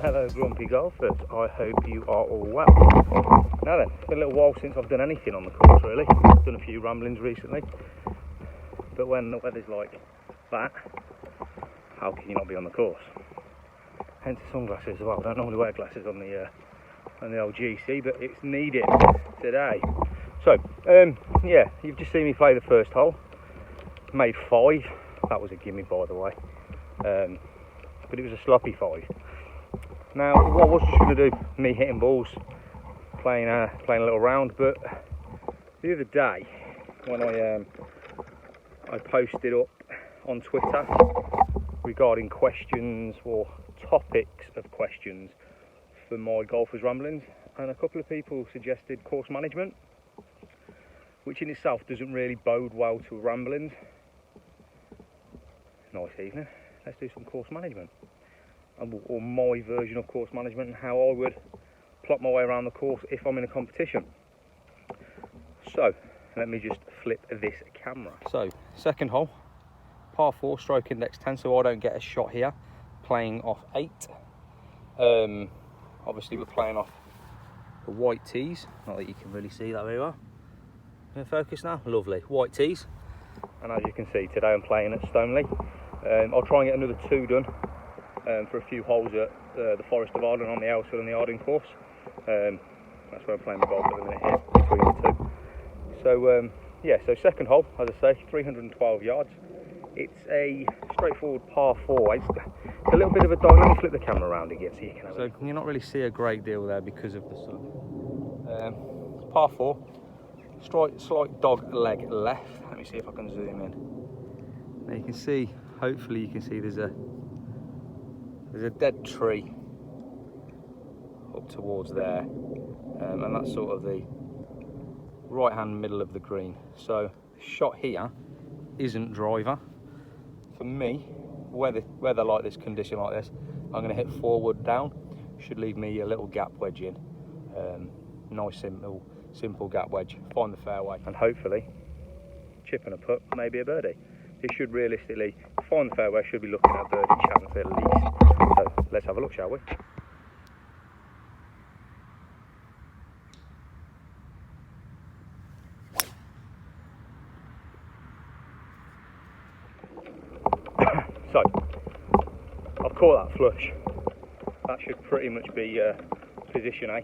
Hello grumpy golfers, I hope you are all well. Now then, it's been a little while since I've done anything on the course really. I've done a few ramblings recently, but when the weather's like that, how can you not be on the course? Hence the sunglasses as well. I don't normally wear glasses on the old GC, but it's needed today. So, yeah, you've just seen me play the first hole. Made 5. That was a gimme, by the way. But it was a sloppy 5. Now, what I was just going to do, me hitting balls, playing a little round, but the other day when I posted up on Twitter regarding questions or topics of questions for my golfers ramblings, and a couple of people suggested course management, which in itself doesn't really bode well to ramblings. Nice evening, let's do some course management, or my version of course management, and how I would plot my way around the course if I'm in a competition. So let me just flip this camera. So second hole, par 4, stroke index 10, so I don't get a shot here, playing off 8. Obviously we're playing off the white tees, not that you can really see that very well. In focus now, lovely, white tees. And as you can see, today I'm playing at Stoneleigh. I'll try and get another 2 done for a few holes at the Forest of Arden on the Elsfield and the Arden course. That's where I'm playing my golf at the minute here, between the 2. So yeah, so second hole, as I say, 312 yards. It's a straightforward par 4. It's a little bit of a dive. Let me flip the camera around again so you can have a look. So you not really see a great deal there because of the sun. It's par 4. Slight dog leg left. Let me see if I can zoom in. Now you can see, hopefully you can see there's a dead tree up towards there, and that's sort of the right hand middle of the green. So the shot here isn't driver. For me, weather like this, condition like this, I'm going to hit forward down. Should leave me a little gap wedge in. Nice simple gap wedge, find the fairway, and hopefully chip and a putt, maybe a birdie. This should realistically, find the fairway, should be looking at a birdie chance at least. So let's have a look, shall we? So I've caught that flush. That should pretty much be position A.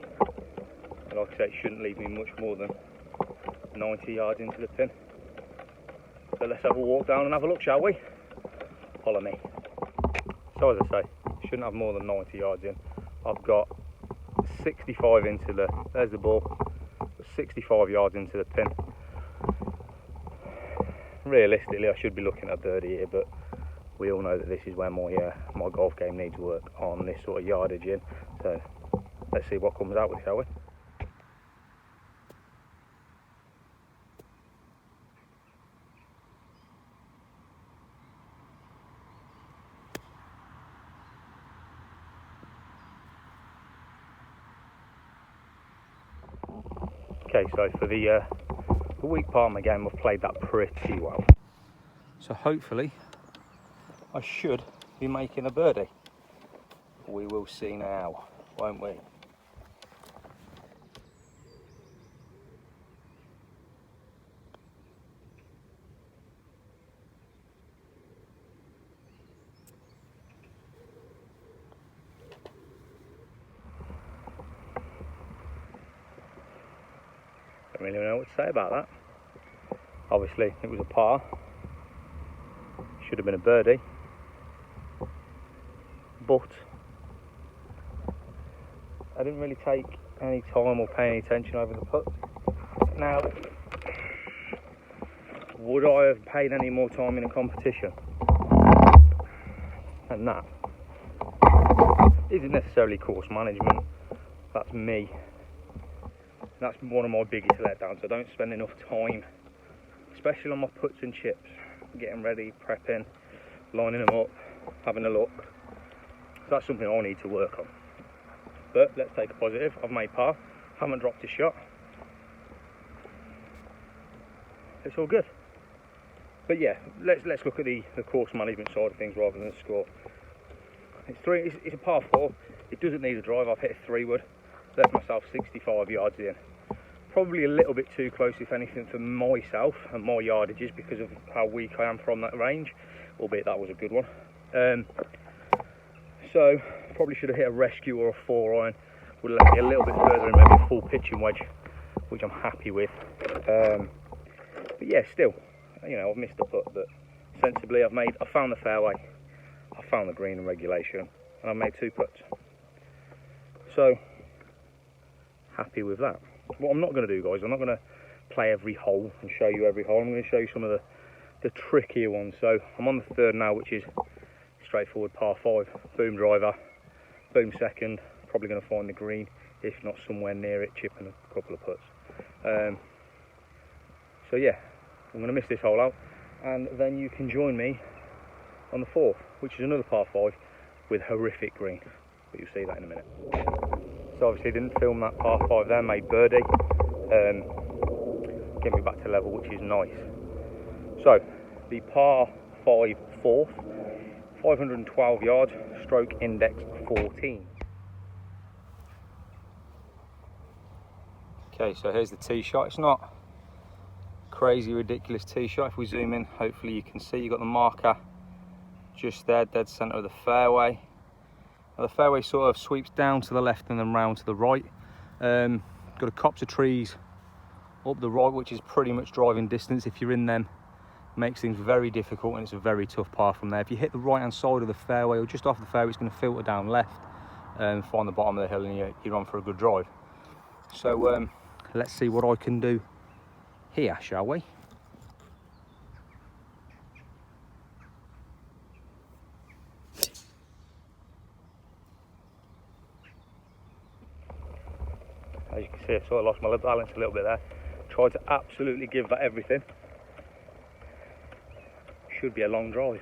Like I said, it shouldn't leave me much more than 90 yards into the pin. So let's have a walk down and have a look, shall we? Follow me. So as I say, shouldn't have more than 90 yards in. I've got 65 into there's the ball, 65 yards into the pin. Realistically, I should be looking at a birdie here, but we all know that this is where my golf game needs work, on this sort of yardage in. So let's see what comes out with, shall we? Okay, so for the weak part of my game, I've played that pretty well. So hopefully, I should be making a birdie. We will see now, won't we? Don't really know what to say about that. Obviously, it was a par. Should have been a birdie. But I didn't really take any time or pay any attention over the putt. Now, would I have paid any more time in a competition? And that isn't necessarily course management. That's me. That's one of my biggest letdowns. I don't spend enough time, especially on my putts and chips, getting ready, prepping, lining them up, having a look. So that's something I need to work on. But let's take a positive. I've made par, haven't dropped a shot. It's all good. But yeah, let's look at the course management side of things rather than the score. It's a par 4. It doesn't need a drive. I've hit a 3-wood. Left myself 65 yards in. Probably a little bit too close, if anything, for myself and my yardages because of how weak I am from that range, albeit that was a good one. So probably should have hit a rescue or a 4-iron. Would have left me a little bit further and maybe a full pitching wedge, which I'm happy with. But yeah, still, you know, I've missed the putt, but sensibly I found the fairway, I found the green in regulation, and I've made 2 putts. So happy with that. What I'm not going to do, guys, I'm not going to play every hole and show you every hole. I'm going to show you some of the trickier ones. So I'm on the 3rd now, which is straightforward par 5, boom driver, boom second, probably going to find the green, if not somewhere near it, chipping a couple of putts. So yeah, I'm going to miss this hole out, and then you can join me on the 4th, which is another par 5 with horrific green, but you'll see that in a minute. So obviously didn't film that par 5 there, made birdie, get me back to level, which is nice. So the par 5 4th, 512 yards, stroke index 14. Okay, so here's the tee shot. It's not crazy ridiculous tee shot. If we zoom in, hopefully you can see you've got the marker just there, dead centre of the fairway. Now the fairway sort of sweeps down to the left and then round to the right. Got a copse of trees up the right, which is pretty much driving distance. If you're in them, makes things very difficult, and it's a very tough par from there. If you hit the right hand side of the fairway or just off the fairway, it's going to filter down left and find the bottom of the hill, and you're on for a good drive. So let's see what I can do here, shall we? As you can see, I sort of lost my balance a little bit there. Tried to absolutely give that everything. Should be a long drive.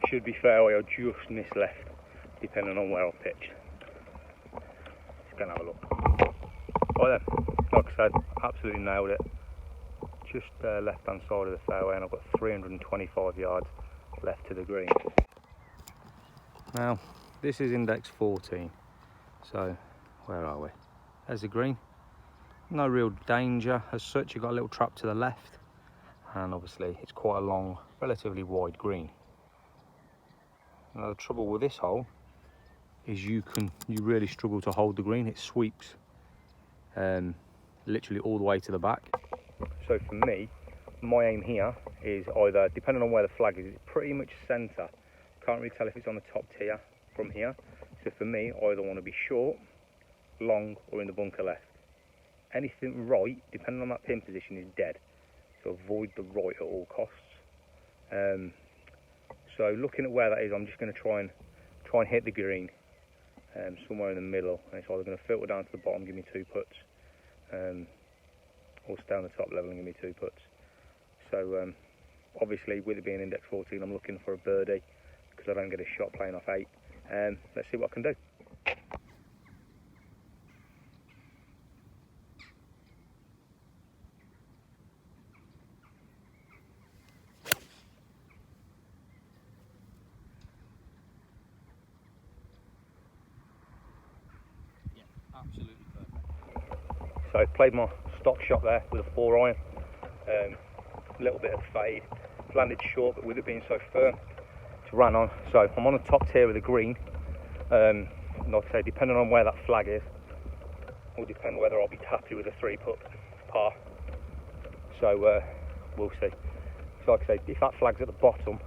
Should be fairway or just miss left, depending on where I pitch. Just gonna have a look. Right then, like I said, absolutely nailed it. Just left hand side of the fairway, and I've got 325 yards left to the green. Now, this is index 14. So, where are we? There's the green. No real danger as such. You've got a little trap to the left, and obviously it's quite a long, relatively wide green. Now the trouble with this hole is you really struggle to hold the green. It sweeps literally all the way to the back. So for me, my aim here is either, depending on where the flag is, it's pretty much centre. Can't really tell if it's on the top tier from here. So for me, I either want to be short, long, or in the bunker left. Anything right, depending on that pin position, is dead. So avoid the right at all costs. So looking at where that is, I'm just going to try and hit the green somewhere in the middle, and it's either going to filter down to the bottom, give me 2 putts, or stay on the top level and give me 2 putts. So obviously, with it being index 14, I'm looking for a birdie because I don't get a shot playing off 8. Let's see what I can do. Absolutely perfect. So I played my stock shot there with a 4-iron. A little bit of fade. Landed short, but with it being so firm, it's ran on. So I'm on the top tier of the green. Like I say, depending on where that flag is, will depend whether I'll be happy with a 3-putt par. So we'll see. So like I say, if that flag's at the bottom,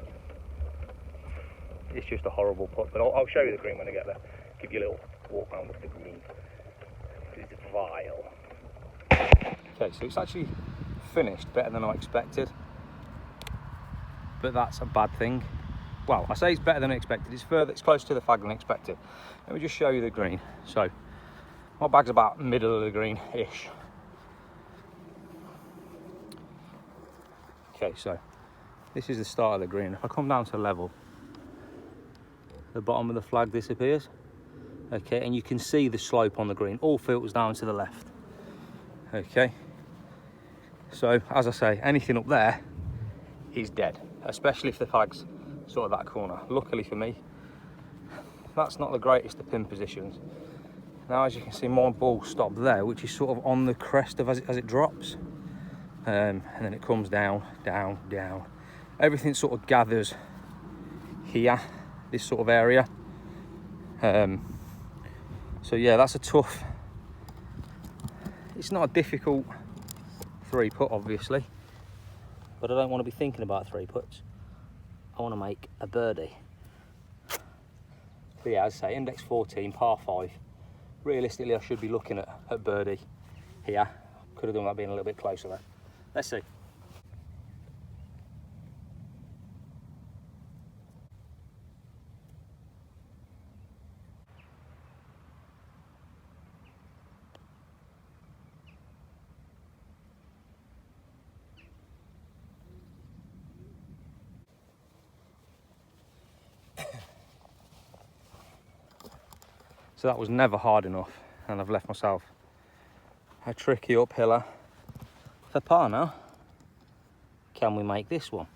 it's just a horrible putt. But I'll show you the green when I get there. Give you a little walk around with the green. It's vile. Okay, so it's actually finished better than I expected, but that's a bad thing. Well, I say it's better than I expected. It's closer to the flag than expected. Let me just show you the green. So my bag's about middle of the green-ish. Okay, so this is the start of the green. If I come down to level, the bottom of the flag disappears. Okay, and you can see the slope on the green. All filters down to the left. Okay. So, as I say, anything up there is dead, especially if the flag's sort of that corner. Luckily for me, that's not the greatest of pin positions. Now, as you can see, my ball stopped there, which is sort of on the crest of as it drops. And then it comes down, down, down. Everything sort of gathers here, this sort of area. So yeah, that's a tough, it's not a difficult 3-putt, obviously, but I don't want to be thinking about 3-putts. I want to make a birdie. But yeah, as I say, index 14, par 5. Realistically, I should be looking at birdie here. Could have done that being a little bit closer there. Let's see. So that was never hard enough, and I've left myself a tricky uphiller for par now. Can we make this one?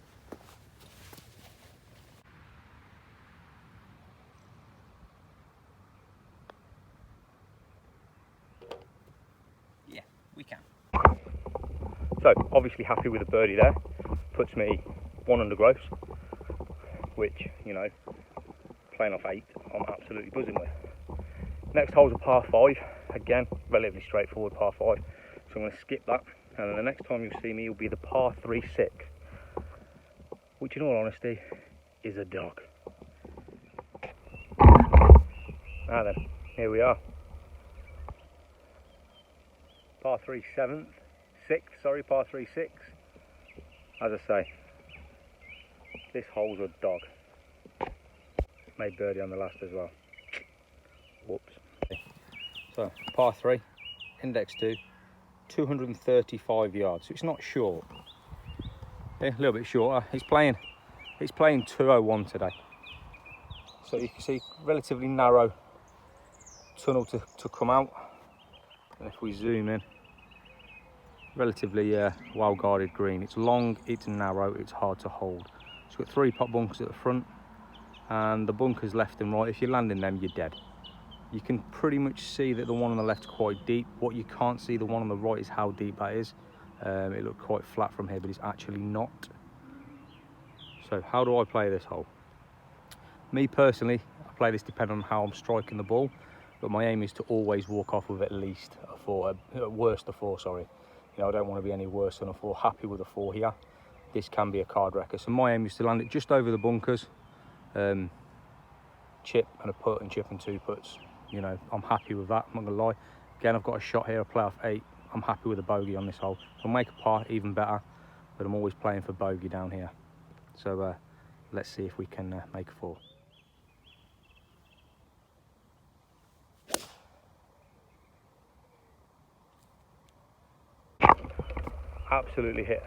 Yeah, we can. So obviously happy with the birdie there. Puts me 1 under gross, which, you know, playing off 8, I'm absolutely buzzing with. Next hole's a par 5, again, relatively straightforward par 5, so I'm going to skip that, and then the next time you'll see me will be the par 3-6, which in all honesty is a dog. Now then, here we are. Par 3 7th, 6th, sorry, par 3 6. As I say, this hole's a dog. Made birdie on the last as well. Whoops. So, par 3, index 2, 235 yards. So it's not short. Yeah, a little bit shorter. It's playing 201 today. So you can see relatively narrow tunnel to come out. And if we zoom in, relatively well guarded green. It's long, it's narrow, it's hard to hold. It's got 3 pot bunkers at the front, and the bunkers left and right. If you land in them, you're dead. You can pretty much see that the one on the left is quite deep. What you can't see, the one on the right, is how deep that is. It looked quite flat from here, but it's actually not. So how do I play this hole? Me personally, I play this depending on how I'm striking the ball, but my aim is to always walk off with at least a 4, at worst a 4, sorry. You know, I don't want to be any worse than a 4. Happy with a 4 here. This can be a card wrecker. So my aim is to land it just over the bunkers, chip and a putt, and chip and 2 putts. You know, I'm happy with that, I'm not gonna lie. Again, I've got a shot here, a play off 8. I'm happy with a bogey on this hole. If I make a par, even better, but I'm always playing for bogey down here. So let's see if we can make a 4. Absolutely hit.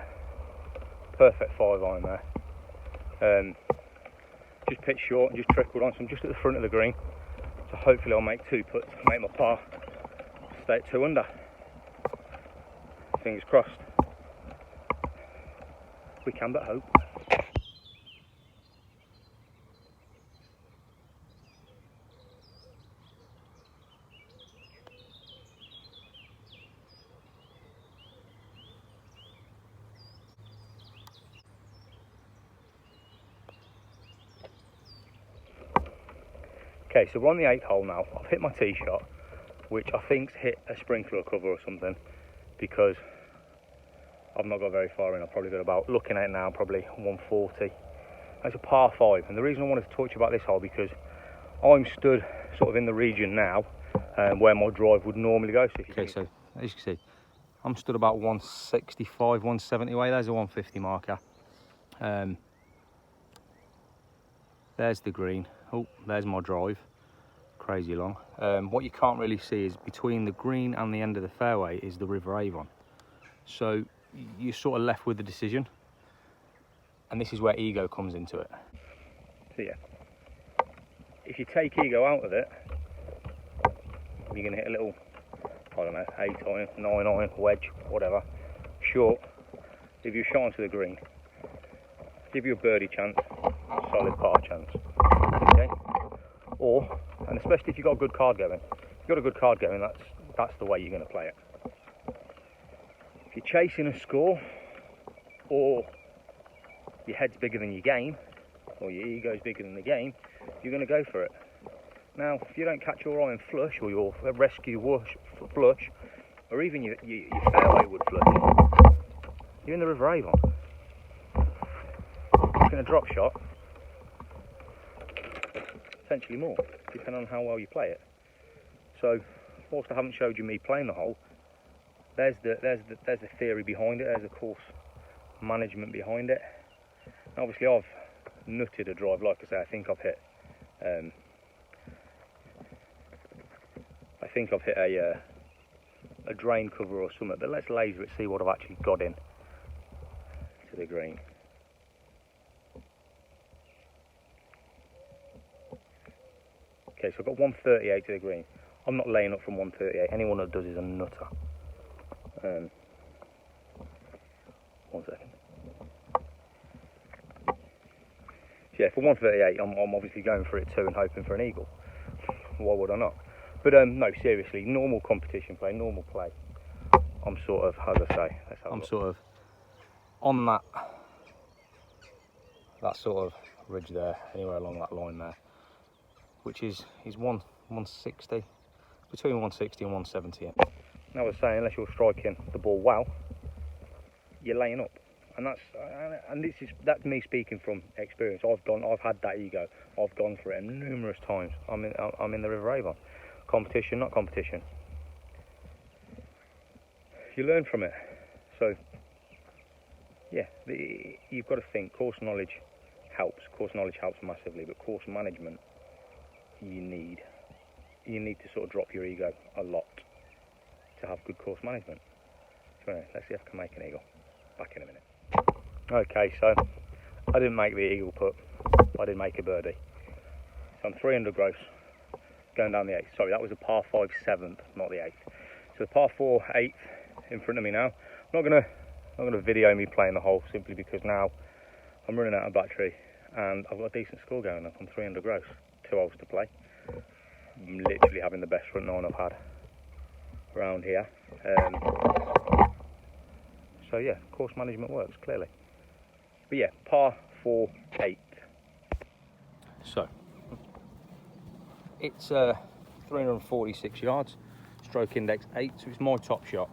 Perfect 5 iron there. Just pitched short and just trickled on, so I'm just at the front of the green. So hopefully I'll make 2 putts, make my par, stay at 2 under. Fingers crossed. We can but hope. Okay, so we're on the 8th hole now. I've hit my tee shot, which I think's hit a sprinkler cover or something, because I've not got very far in. I've probably got about, looking at it now, probably 140. It's a par 5, and the reason I wanted to talk to you about this hole, because I'm stood sort of in the region now where my drive would normally go. So okay, so as you can see, I'm stood about 165, 170 away. There's a 150 marker. There's the green. Oh, there's my drive. Crazy long. What you can't really see is between the green and the end of the fairway is the River Avon. So you're sort of left with the decision. And this is where ego comes into it. So yeah, if you take ego out of it, you're going to hit a little, I don't know, 8 iron, 9 iron, wedge, whatever, short, give you a shot onto the green, give you a birdie chance, solid par chance. Okay, And especially if you've got a good card going, if you've got a good card going, that's the way you're going to play it. If you're chasing a score, or your head's bigger than your game, or your ego's bigger than the game, you're going to go for it. Now, if you don't catch your iron flush, or your rescue flush, or even your fairway wood flush, you're in the River Avon. It's going to drop shot, potentially more, depending on how well you play it. So, whilst I haven't showed you me playing the hole, there's the theory behind it. There's the course management behind it. And obviously, I've nutted a drive. Like I say, I think I've hit a drain cover or something. But let's laser it, see what I've actually got in to the green. Okay, so I've got 138 to the green. I'm not laying up from 138. Anyone that does is a nutter. 1 second. So yeah, for 138, I'm obviously going for it too and hoping for an eagle. Why would I not? But no, seriously, normal competition play, normal play. I'm sort of, as I say, I'm sort of on that sort of ridge there, anywhere along that line there, which is 160, between 160 and 170. Now I was saying, unless you're striking the ball well, you're laying up, and that's me speaking from experience. I've had that ego. I've gone for it numerous times. I'm in the River Avon. Competition, not competition. You learn from it. So yeah, you've got to think. Course knowledge helps. Course knowledge helps massively, but course management, you need to sort of drop your ego a lot to have good course management. So anyway, let's see if I can make an eagle. Back in a minute. Okay, so I didn't make the eagle putt. I did make a birdie. So I'm 300 gross, going down the 8th. Sorry, that was a par 5 7th, not the 8th. So the par 4 8th in front of me now. I'm not gonna video me playing the hole, simply because now I'm running out of battery and I've got a decent score going up. I'm 300 gross, 2 holes to play. I'm literally having the best front nine I've had around here. So yeah, course management works, clearly. But yeah, par 4 8. So it's 346 yards, stroke index 8, so it's my top shot.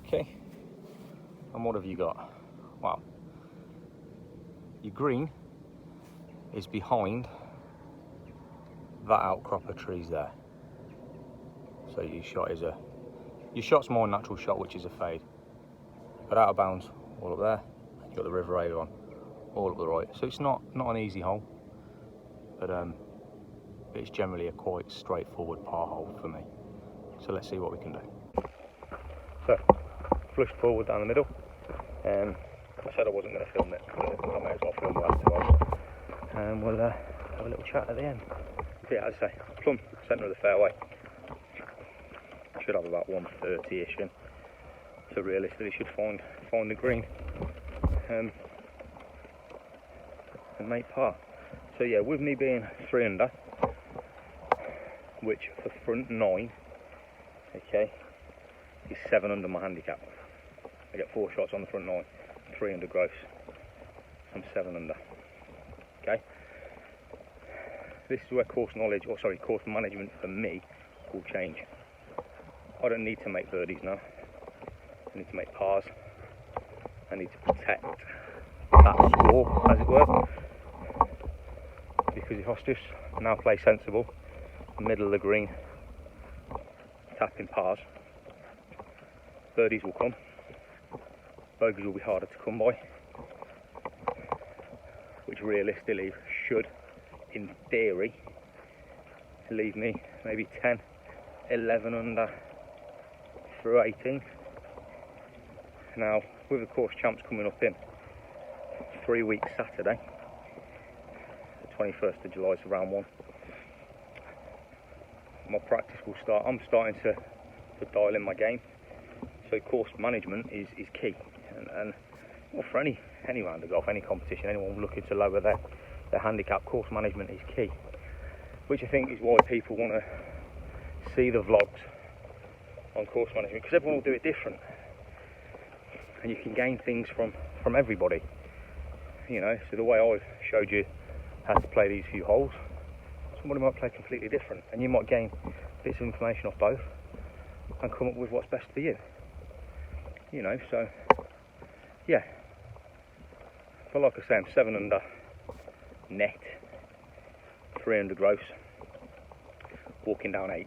Okay, and what have you got? Well, your green is behind that outcrop of trees there. So your shot's my natural shot, which is a fade. But out of bounds all up there, you've got the River Avon all up the right. So it's not an easy hole, but it's generally a quite straightforward par hole for me. So let's see what we can do. So, flushed forward down the middle. I said I wasn't going to film it, but I may as well film the last 2 holes. And we'll have a little chat at the end. But yeah, as I say, plumb centre of the fairway. Should have about 130-ish in. So realistically should find the green and make par. So yeah, with me being 3 under, which for front 9, okay, is 7 under my handicap. I get 4 shots on the front 9, 3 under gross. I'm 7 under. Okay. This is where course management for me will change. I don't need to make birdies now. I need to make pars. I need to protect that score, as it were. Because if I just now play sensible, middle of the green, tapping pars, birdies will come. Bogeys will be harder to come by, which realistically should, in theory, leave me maybe 10, 11 under through 18. Now, with the course champs coming up in 3 weeks Saturday, the 21st of July, so round 1, my practice will start. I'm starting to dial in my game. So course management is key, and well, for any round of golf, any competition, anyone looking to lower their handicap, course management is key. which I think is why people want to see the vlogs on course management, because everyone will do it different, and you can gain things from everybody, you know. So the way I've showed you how to play these few holes, somebody might play completely different, and you might gain bits of information off both and come up with what's best for you, you know. So yeah, but like I say, I'm 7 under net, 300 gross, walking down 8.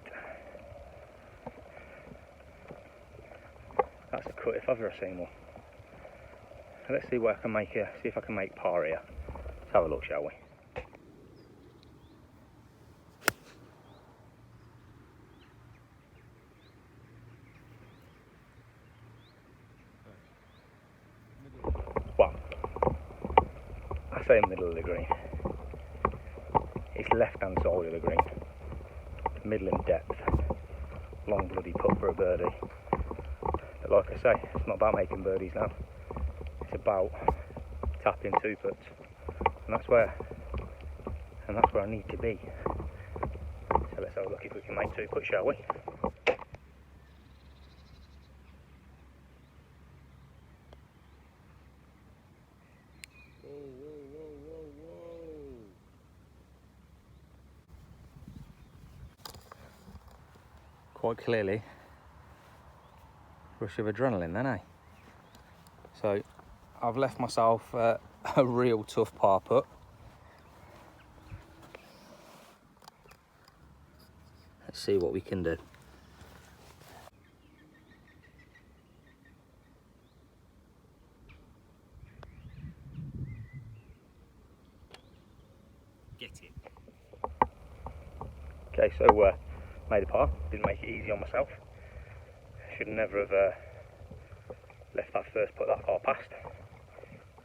That's a cut if I've ever seen one. Let's see where I can make here, see if I can make par here. Let's have a look, shall we? Well, I say middle of the green. It's left-hand side of the green. Middle in depth. Long bloody putt for a birdie. But like I say, it's not about making birdies now. It's about tapping 2 putts. And that's where I need to be. So let's have a look if we can make 2 putts, shall we? Quite clearly, rush of adrenaline then, eh? So I've left myself a real tough par putt. Let's see what we can do. Get it. Okay, so made a par. Didn't make it easy on myself. Should never have left that first putt that far past.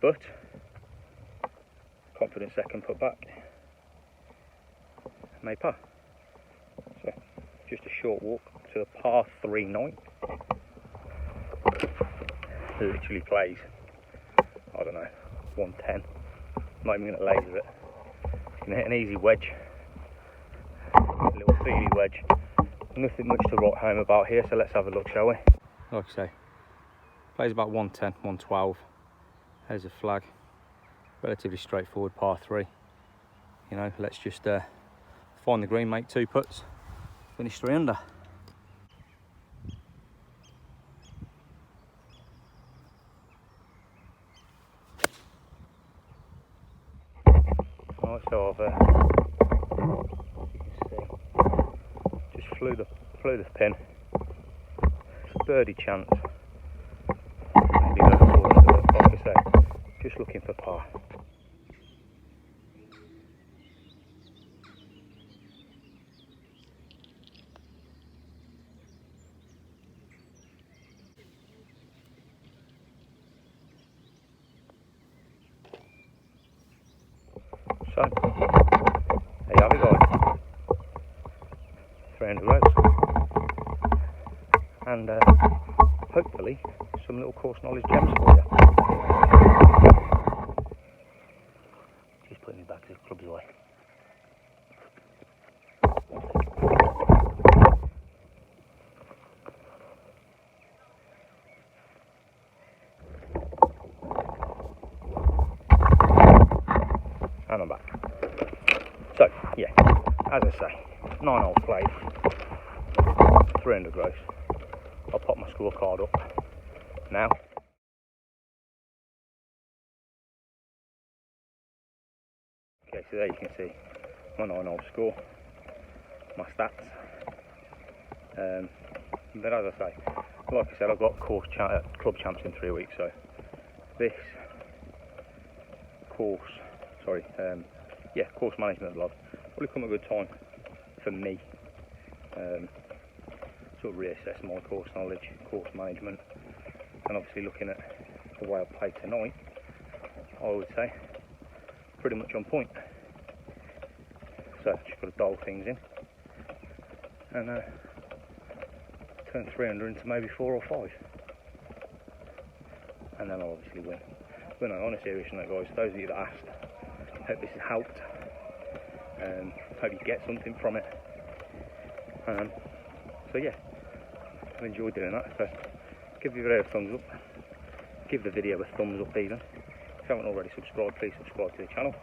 But confident second put back. Made par. So just a short walk to the par 3 9. Literally plays, I don't know, 110. Not even going to laser it. Can hit an easy wedge. A little feely wedge. Nothing much to write home about here, so let's have a look, shall we? Like I say, plays about 110, 112. There's a flag. Relatively straightforward par 3. You know, let's just find the green, make 2 putts, finish 3 under. Right, so I've just flew the pin. It's a birdie chance. Maybe go forward a bit, like I say, just looking for par. So, there you have it, guys. 300 rows. And hopefully some little course knowledge gems for you. Just putting me back to the club's away. And I'm back. So, yeah, as I say, 9 holes played, 300 gross. I'll pop my scorecard up now. Okay, so there you can see my 9 hole score, my stats. But as I say, like I said, I've got club champs in 3 weeks, so this course management vlog probably come at a good time for me. Sort of reassess my course knowledge, course management, and obviously looking at the way I played tonight, I would say pretty much on point. So just got to dial things in and turn 300 into maybe 4 or 5, and then I'll obviously win. But no, on a serious note, guys, those of you that asked, hope this has helped. Hope you get something from it. So yeah, I've enjoyed doing that. So give the video a thumbs up, give the video a thumbs up even. If you haven't already subscribed, please subscribe to the channel.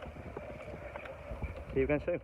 See you again soon.